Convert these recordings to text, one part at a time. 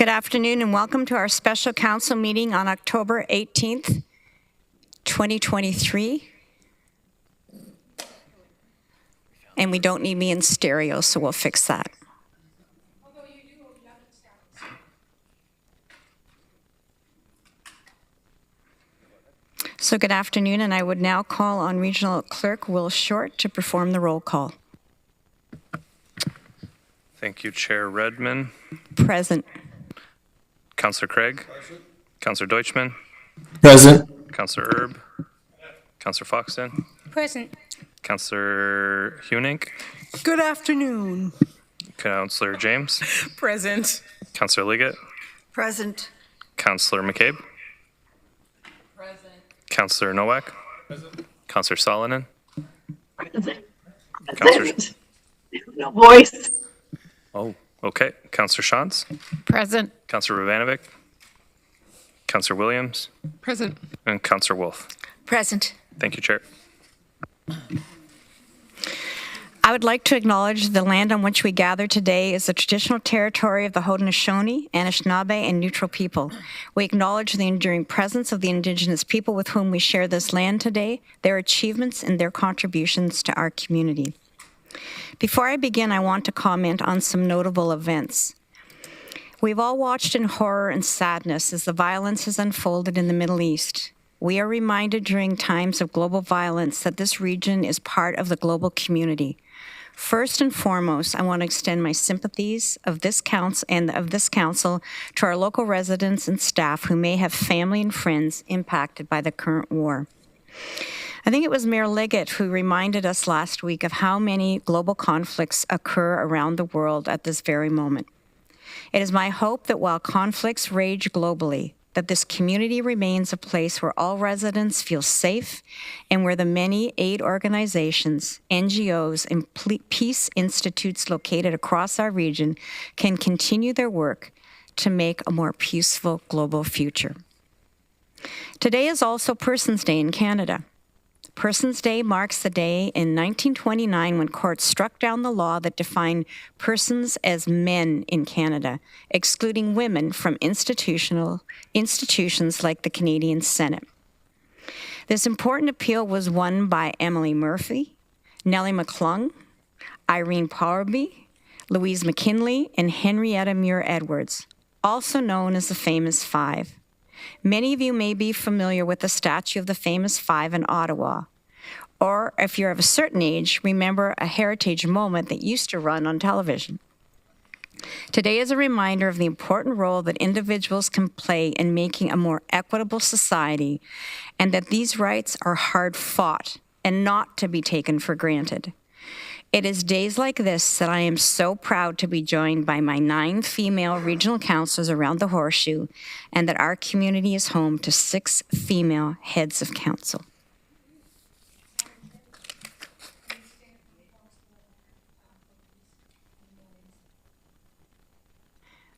Good afternoon and welcome to our special council meeting on October 18th, 2023. And we don't need me in stereo, so we'll fix that. So good afternoon, and I would now call on Regional Clerk Will Short to perform the roll call. Thank you, Chair Redman. Present. Councillor Craig. Present. Councillor Deutschmann. Present. Councillor Erb. Councillor Foxton. Present. Councillor Hunink. Good afternoon. Councillor James. Present. Councillor Liggett. Present. Councillor McCabe. Present. Councillor Nowak. Present. Councillor Solonen. Present. Councillor. No voice. Oh, okay. Councillor Shantz. Present. Councillor Ravanovic. Councillor Williams. Present. And Councillor Wolf. Present. Thank you, Chair. I would like to acknowledge the land on which we gather today is the traditional territory of the Haudenosaunee, Anishinaabe, and Neutral people. We acknowledge the enduring presence of the Indigenous people with whom we share this land today, their achievements, and their contributions to our community. Before I begin, I want to comment on some notable events. We've all watched in horror and sadness as the violence has unfolded in the Middle East. We are reminded during times of global violence that this region is part of the global community. First and foremost, I want to extend my sympathies of this council to our local residents and staff who may have family and friends impacted by the current war. I think it was Mayor Liggett who reminded us last week of how many global conflicts occur around the world at this very moment. It is my hope that while conflicts rage globally, that this community remains a place where all residents feel safe and where the many aid organizations, NGOs, and peace institutes located across our region can continue their work to make a more peaceful global future. Today is also Persons Day in Canada. Persons Day marks the day in 1929 when courts struck down the law that defined persons as men in Canada, excluding women from institutions like the Canadian Senate. This important appeal was won by Emily Murphy, Nellie McClung, Irene Powerby, Louise McKinley, and Henrietta Muir Edwards, also known as the Famous Five. Many of you may be familiar with the statue of the Famous Five in Ottawa, or if you're of a certain age, remember a heritage moment that used to run on television. Today is a reminder of the important role that individuals can play in making a more equitable society, and that these rights are hard fought and not to be taken for granted. It is days like this that I am so proud to be joined by my 9 female regional councillors around the Horseshoe, and that our community is home to 6 female heads of council.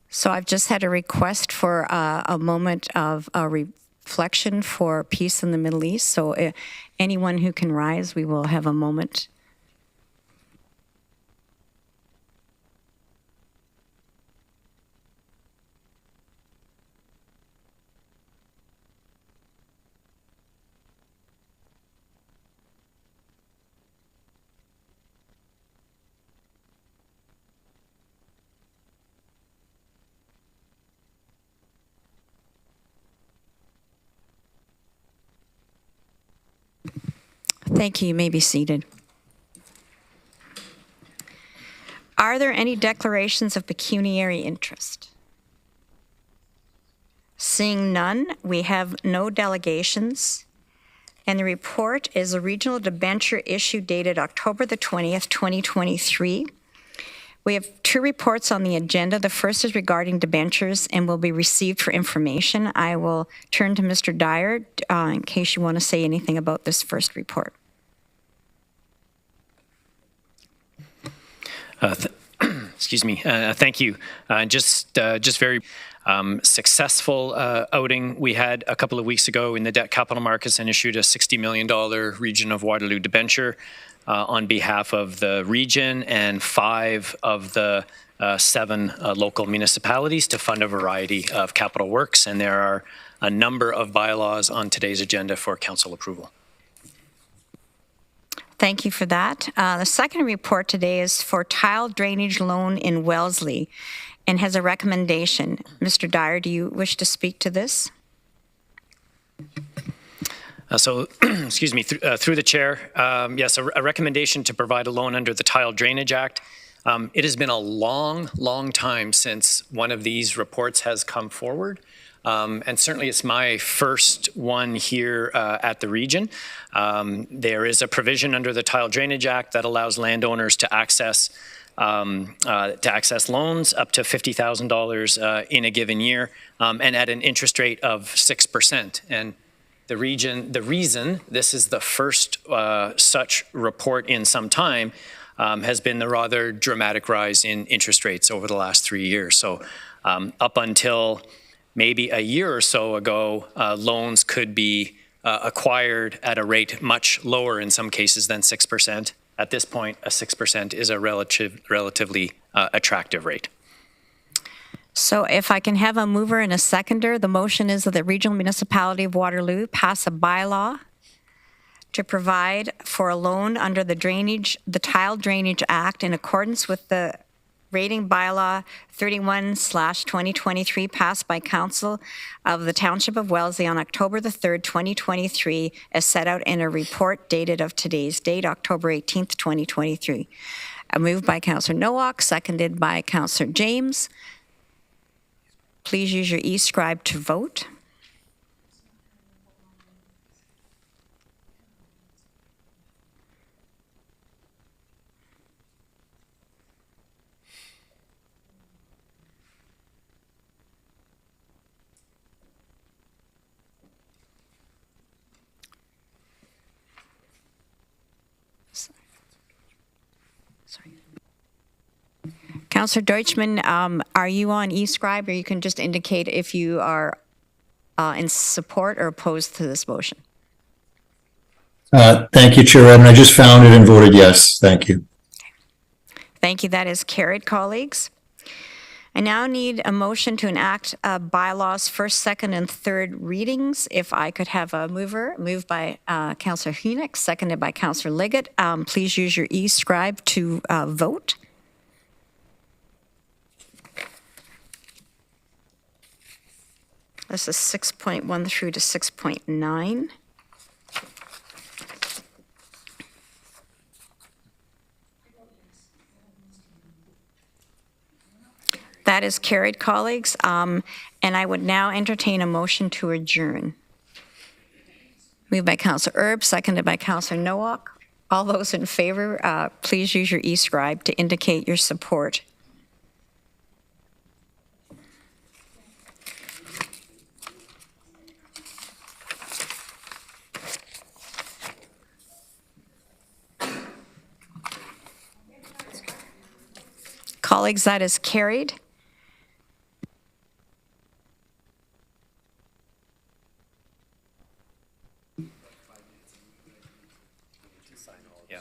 So I've just had a request for a moment of reflection for peace in the Middle East. So anyone who can rise, we will have a moment. Thank you. You may be seated. Are there any declarations of pecuniary interest? Seeing none, we have no delegations. And the report is a regional debenture issue dated October the 20th, 2023. We have 2 reports on the agenda. The first is regarding debentures and will be received for information. I will turn to Mr. Dyer in case you want to say anything about this first report. Excuse me. Thank you. Just very successful outing we had a couple of weeks ago in the debt capital markets and issued a $60 million region of Waterloo debenture on behalf of the region and 5 of the 7 local municipalities to fund a variety of capital works, and there are a number of bylaws on today's agenda for council approval. Thank you for that. The second report today is for tile drainage loan in Wellesley and has a recommendation. Mr. Dyer, do you wish to speak to this? Excuse me, through the chair, yes, a recommendation to provide a loan under the Tile Drainage Act. It has been a long time since one of these reports has come forward. And certainly it's my first one here at the region. There is a provision under the Tile Drainage Act that allows landowners to access loans up to $50,000 in a given year, and at an interest rate of 6%. And the reason this is the first such report in some time has been the rather dramatic rise in interest rates over the last 3 years. So up until maybe a year or so ago, loans could be acquired at a rate much lower in some cases than 6%. At this point, a 6% is a relatively attractive rate. So if I can have a mover and a seconder, the motion is that the Regional Municipality of Waterloo pass a bylaw to provide for a loan under the Tile Drainage Act in accordance with the rating bylaw 31/2023 passed by Council of the Township of Wellesley on October the 3rd, 2023, as set out in a report dated of today's date, October 18th, 2023. Moved by Councillor Nowak, seconded by Councillor James. Please use your e-scribe to vote. Sorry. Councillor Deutschman, are you on e-scribe, or you can just indicate if you are in support or opposed to this motion? Thank you, Chair Redmond. I just found it and voted yes. Thank you. Thank you. That is carried, colleagues. I now need a motion to enact bylaws first, second, and third readings. If I could have a mover, moved by Councillor Hoenick, seconded by Councillor Liggett. Please use your e-scribe to vote. This is 6.1 through to 6.9. That is carried, colleagues. And I would now entertain a motion to adjourn. Moved by Councillor Erb, seconded by Councillor Nowak. All those in favor, please use your e-scribe to indicate your support. Colleagues, that is carried. Yeah.